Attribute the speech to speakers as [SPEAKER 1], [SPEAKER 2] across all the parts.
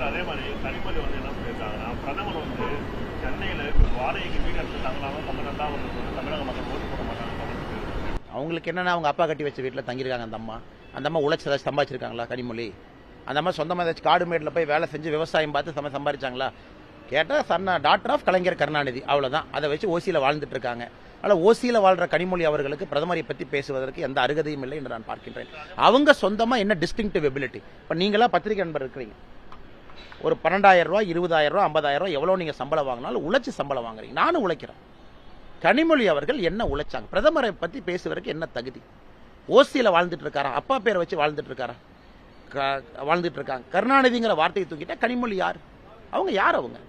[SPEAKER 1] அதே மாதிரி கனிமொழி என்ன சொல்லியிருக்காங்கன்னா, பிரதமர் சென்னையில் வாடகைக்கு வீடு எடுத்து தங்கலாமா தமிழக மக்கள் ஓட்டு போட மாட்டாங்க.
[SPEAKER 2] அவங்களுக்கு என்னன்னா அவங்க அப்பா கட்டி வச்ச வீட்டில் தங்கியிருக்காங்க. அந்த அம்மா உழைச்சி ஏதாச்சும் சம்பாதிச்சிருக்காங்களா? கனிமொழி அந்த அம்மா சொந்தமாக ஏதாச்சும் காடு மேட்டில் போய் வேலை செஞ்சு விவசாயம் பார்த்து சம்பாதிச்சாங்களா? கேட்டால் டாக்டர் ஆஃப் கலைஞர் கருணாநிதி, அவ்வளோதான். அதை வச்சு ஓசியில் வாழ்ந்துட்டு இருக்காங்க. ஆனால் ஓசியில் வாழ்கிற கனிமொழி அவர்களுக்கு பிரதமரை பற்றி பேசுவதற்கு எந்த அருகதையும் இல்லை என்று நான் பார்க்கின்றேன். அவங்க சொந்தமாக என்ன டிஸ்டிங்டிவ் எபிலிட்டி? இப்போ நீங்களா பத்திரிகை நண்பர் இருக்கிறீங்க, ஒரு 12,000 ரூபா 20,000 ரூபா 50,000 ரூபா எவ்வளோ நீங்கள் சம்பளம் வாங்கினாலும் உழைச்சி சம்பளம் வாங்குறீங்க. நானும் உழைக்கிறேன். கனிமொழி அவர்கள் என்ன உழைச்சாங்க? பிரதமரை பற்றி பேசுவதற்கு என்ன தகுதி? ஓசியில் வாழ்ந்துட்டு இருக்காரா? அப்பா பேரை வச்சு வாழ்ந்துட்டு இருக்காரா? வாழ்ந்துட்டு இருக்காங்க. கருணாநிதிங்கிற வார்த்தையை தூக்கிட்டா கனிமொழி யார்? அவங்க யார்? அவங்க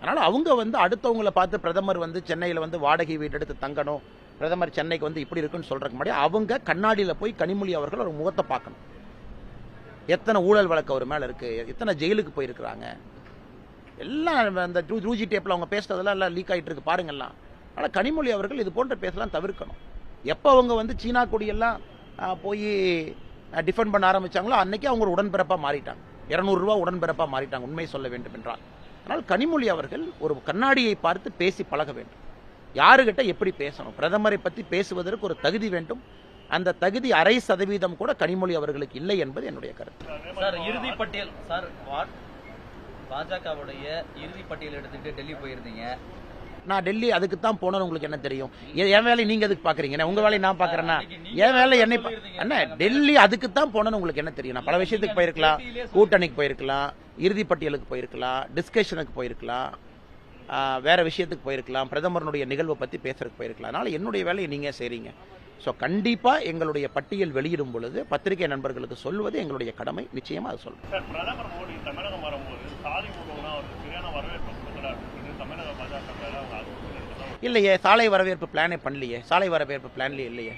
[SPEAKER 2] அதனால் அவங்க அடுத்தவங்களை பார்த்து பிரதமர் சென்னையில் வாடகை வீடு எடுத்து தங்கணும், பிரதமர் சென்னைக்கு இப்படி இருக்குன்னு சொல்றதுக்கு முன்னாடி அவங்க கண்ணாடியில் போய் கனிமொழி அவர்கள் ஒரு முகத்தை பார்க்கணும். எத்தனை ஊழல் வழக்கு அவர் மேலே இருக்கு, எத்தனை ஜெயிலுக்கு போயிருக்கிறாங்க, எல்லாம் அந்த ரூஜி டேப்பில் அவங்க பேசுறதெல்லாம் எல்லாம் லீக் ஆகிட்டு இருக்கு பாருங்கள்லாம். ஆனால் கனிமொழி அவர்கள் இது போன்ற பேசலாம் தவிர்க்கணும். எப்போ அவங்க சீனா கொடியெல்லாம் போய் டிஃபெண்ட் பண்ண ஆரம்பிச்சாங்களோ அன்னைக்கு அவங்க ஒரு உடன்பிறப்பாக மாறிட்டாங்க. 200 ரூபா உடன்பிறப்பாக மாறிட்டாங்க, உண்மை சொல்ல வேண்டும் என்றால். ஆனால் கனிமொழி அவர்கள் ஒரு கண்ணாடியை பார்த்து பேசி பழக வேண்டும். யாருகிட்ட எப்படி பேசணும்? பிரதமரை பற்றி பேசுவதற்கு ஒரு தகுதி வேண்டும். அந்த தகுதி 0.5% கூட கனிமொழி அவர்களுக்கு இல்லை என்பது என்னுடைய கருத்து.
[SPEAKER 3] சார், இறுதி பட்டியல் சார், பாஜகவுடைய இறுதி பட்டியல் எடுத்துட்டு டெல்லி போயிருந்தீங்க.
[SPEAKER 2] நான் டெல்லி அதுக்கு தான் போனேன்னு உங்களுக்கு என்ன தெரியும்? என் வேலையை நீங்க எதுக்கு பாக்குறீங்க? உங்க வேலையை நான் பாக்குறேன்னா என் வேலை என்னை என்ன டெல்லி அதுக்கு தான் போனேன்னு உங்களுக்கு என்ன தெரியும்? நான் பல விஷயத்துக்கு போயிருக்கலாம், கூட்டணிக்கு போயிருக்கலாம், இறுதி பட்டியலுக்கு போயிருக்கலாம், டிஸ்கஷனுக்கு போயிருக்கலாம், வேற விஷயத்துக்கு போயிருக்கலாம், பிரதமருடைய நிகழ்வை பத்தி பேசுறதுக்கு போயிருக்கலாம். அதனால என்னுடைய வேலையை நீங்க செய்றீங்க. ஸோ கண்டிப்பாக எங்களுடைய பட்டியல் வெளியிடும் பொழுது பத்திரிகை நண்பர்களுக்கு சொல்வது எங்களுடைய கடமை. நிச்சயமாக அது சொல்றேன்.
[SPEAKER 1] பிரதமர் மோடி தமிழகம் வரும்போது சாலை சரியான வரவேற்பு தமிழக பாஜக
[SPEAKER 2] இல்லையே, சாலை வரவேற்பு பிளானே பண்ணலையே, சாலை வரவேற்பு பிளான்லேயே இல்லையே,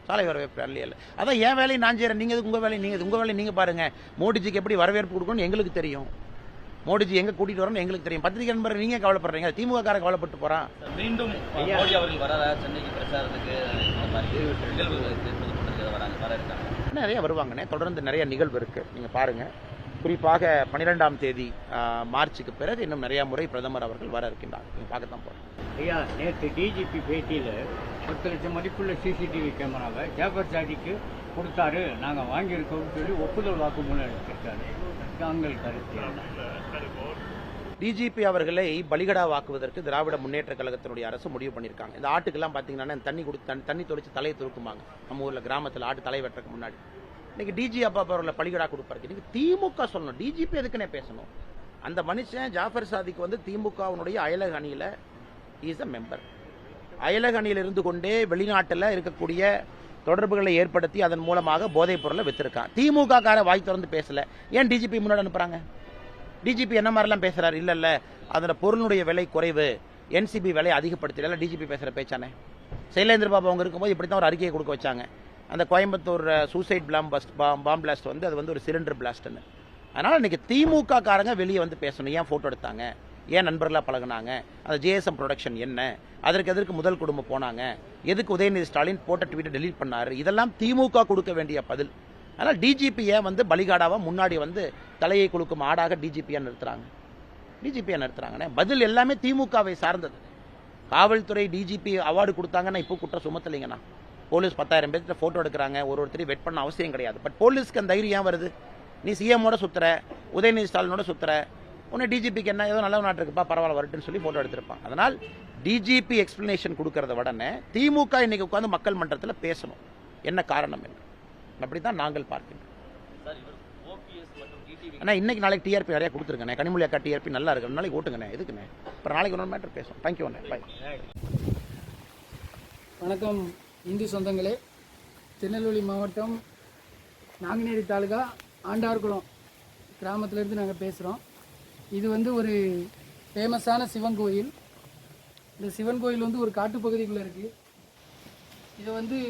[SPEAKER 2] சாலை வரவேற்பு பிளான்லேயே இல்லை. அதான் என் வேலையை நான் செய்கிறேன், நீங்கள் உங்கள் வேலையை நீங்கள் பாருங்க. மோடிஜிக்கு எப்படி வரவேற்பு கொடுக்கணும்னு எங்களுக்கு தெரியும், மோடிஜி எங்க கூட்டிட்டு வரணும் எங்களுக்கு தெரியும். பத்திரிகை நண்பர் நீங்க கவலைப்படுறீங்க, திமுக கார கவலைப்பட்டு போறான்.
[SPEAKER 3] மீண்டும் மோடி அவர்கள் வராரா சென்னைக்கு பிரச்சாரத்துக்கு?
[SPEAKER 2] நிறைய வருவாங்கண்ணே, தொடர்ந்து நிறைய நிகழ்வு இருக்கு, நீங்க பாருங்க. குறிப்பாக 12ஆம் தேதி மார்ச்சுக்கு பிறகு இன்னும் நிறைய முறை பிரதமர் அவர்கள் வர இருக்கின்றார். நீங்க பார்க்கத்தான் போறோம்.
[SPEAKER 4] ஐயா, நேற்று டிஜிபி பேட்டியில் 10 லட்சம் மதிப்புள்ள சிசிடிவி கேமராவை ஜாஃபர் சாதிக்கு கொடுத்தாரு, நாங்கள் வாங்கியிருக்கோம்னு சொல்லி ஒப்புதல் வாக்குமூலம் எடுத்திருக்காரு. தாங்கள் கருத்து?
[SPEAKER 2] டிஜிபி அவர்களை பலிகடா வாக்குவதற்கு திராவிட முன்னேற்ற கழகத்தினுடைய அரசு முடிவு பண்ணியிருக்காங்க. இந்த ஆட்டுக்கெல்லாம் பார்த்தீங்கன்னா தண்ணி தொளிச்சு தலையை துருக்குமாங்க. நம்ம ஊரில் கிராமத்தில் ஆட்டு தலை வெட்டுறதுக்கு முன்னாடி. இன்னைக்கு டிஜி அப்பா அவர்களை பலிகடா கொடுப்பாரு. இன்னைக்கு திமுக சொல்லணும், டிஜிபி எதுக்குன்னே பேசணும். அந்த மனுஷன் ஜாஃபர் சாதிக்கு திமுகவினுடைய அயலக அணியில் இஸ் அ மெம்பர். அயலக அணியில் இருந்து கொண்டே வெளிநாட்டில் இருக்கக்கூடிய தொடர்புகளை ஏற்படுத்தி அதன் மூலமாக போதைப் பொருளை வித்திருக்கான். திமுக கார வாய் திறந்து பேசல, ஏன் டிஜிபி முன்னாடி அனுப்புறாங்க? டிஜிபி என்ன மாதிரிலாம் பேசுறாரு? இல்ல அதோட பொருளுடைய விலை குறைவு, என்சிபி விலை அதிகப்படுத்தல டிஜிபி பேசுற பேச்சானே. சைலேந்திர பாபு அவங்க இருக்கும்போது இப்படித்தான் ஒரு அறிக்கையை கொடுக்க வச்சாங்க. அந்த கோயம்புத்தூர் சூசைட் பாம் பிளாஸ்ட் அது ஒரு சிலிண்டர் பிளாஸ்ட்னு. அதனால இன்னைக்கு திமுக காரங்க வெளியே பேசணும். ஏன் போட்டோ எடுத்தாங்க, ஏன் நண்பர்களாக பழகினாங்க, அந்த ஜேஎஸ்எம் ப்ரொடக்ஷன் என்ன, அதற்கு எதற்கு முதல் குடும்பம் போனாங்க, எதுக்கு உதயநிதி ஸ்டாலின் போட்ட ட்வீட்டை டெலீட் பண்ணாரு, இதெல்லாம் திமுக கொடுக்க வேண்டிய பதில். அதனால் டிஜிபியை பலிகாடாவா முன்னாடி தலையை குலுக்கும் ஆடாக டிஜிபியா நிறுத்துறாங்க. பதில் எல்லாமே திமுகவை சார்ந்தது. காவல்துறை டிஜிபி அவார்டு கொடுத்தாங்கன்னா இப்போ குற்றம் சுமத்தலைங்கண்ணா. போலீஸ் 10,000 பேர்கிட்ட போட்டோ எடுக்கிறாங்க, ஒருத்தரையும் வெட் பண்ண அவசியம் கிடையாது. பட் போலீஸ்க்கு அந்த தைரியம் ஏன் வருது? நீ சிஎம்மோட சுத்துற, உதயநிதி ஸ்டாலினோட சுத்துற, உன்னை டிஜிபிக்கு என்ன ஏதோ நல்ல நாட்டு இருக்குப்பா பரவாயில்ல வரட்டுன்னு சொல்லி போட்டோ எடுத்திருப்பான். அதனால் டிஜிபி எக்ஸ்பிளனேஷன் கொடுக்கறத உடனே திமுக இன்னைக்கு உட்காந்து மக்கள் மன்றத்தில் பேசணும், என்ன காரணம் என்று. அப்படித்தான் நாங்கள் பார்க்கின்றோம். ஆனால் இன்னைக்கு நாளைக்கு டிஆர்பி நிறைய கொடுத்துருக்கேன். கனிமொழி அக்கா டிஆர்பி நல்லா இருக்கு, நாளைக்கு ஓட்டுங்கண்ணே. எதுக்குண்ணே? அப்புறம் நாளைக்கு இன்னொரு மேட்டர் பேசுவோம். தேங்க்யூ அண்ணே, பாய்.
[SPEAKER 5] வணக்கம் இந்து சொந்தங்களே. திருநெல்வேலி மாவட்டம் நாங்குநேரி தாலுகா ஆண்டார்குளம் கிராமத்திலேருந்து நாங்கள் பேசுகிறோம். இது ஒரு ஃபேமஸான சிவன் கோயில். இந்த சிவன் கோயில் ஒரு காட்டுப்பகுதிக்குள்ளே இருக்குது. இது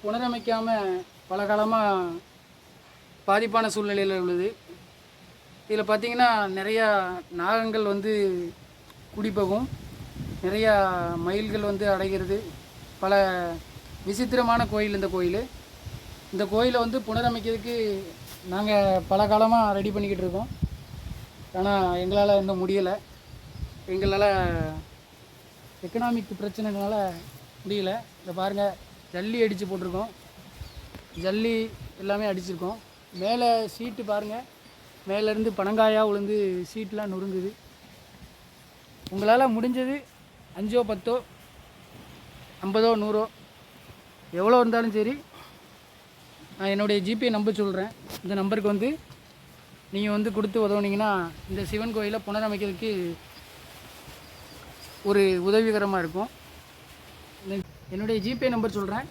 [SPEAKER 5] புனரமைக்காமல் பல காலமாக பாதிப்பான சூழ்நிலையில் உள்ளது. இதில் பார்த்திங்கன்னா நிறையா நாகங்கள் குடிபோகும், நிறையா மயில்கள் அடைகிறது. பல விசித்திரமான கோயில் இந்த கோயில். இந்த கோயிலை புனரமைக்கிறதுக்கு நாங்கள் பல காலமாக ரெடி பண்ணிக்கிட்டு இருக்கோம். ஆனால் எங்களால் இன்னும் முடியலை. எங்களால் எக்கனாமிக் பிரச்சனைனால முடியல. இதை பாருங்கள், ஜல்லி அடித்து போட்டிருக்கோம், ஜல்லி எல்லாமே அடிச்சிருக்கோம். மேலே சீட்டு பாருங்கள், மேலேருந்து பனங்காயாக விழுந்து சீட்டெலாம் நொறுங்குது. உங்களால் முடிஞ்சது 5 10 50 100 எவ்வளோ இருந்தாலும் சரி, நான் என்னுடைய ஜிபே நம்பர் சொல்கிறேன். இந்த நம்பருக்கு வந்து நீங்கள் வந்து கொடுத்து உதவுனீங்கன்னா இந்த சிவன் கோயிலை புனரமைக்கிறதுக்கு ஒரு உதவிகரமாக இருக்கும். என்னுடைய ஜிபே நம்பர் சொல்கிறேன்.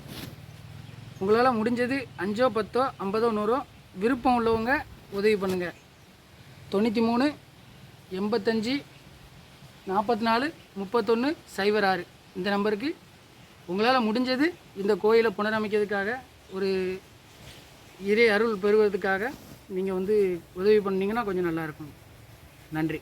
[SPEAKER 5] உங்களால் முடிஞ்சது 5 10 50 100 விருப்பம் உள்ளவங்க உதவி பண்ணுங்கள். 93 85 44 31 06 இந்த நம்பருக்கு உங்களால் முடிஞ்சது இந்த கோயிலை புனரமைக்கிறதுக்காக, ஒரு இறை அருள் பெறுவதற்காக நீங்கள் வந்து உதவி பண்ணிங்கன்னா கொஞ்சம் நல்லாயிருக்கும். நன்றி.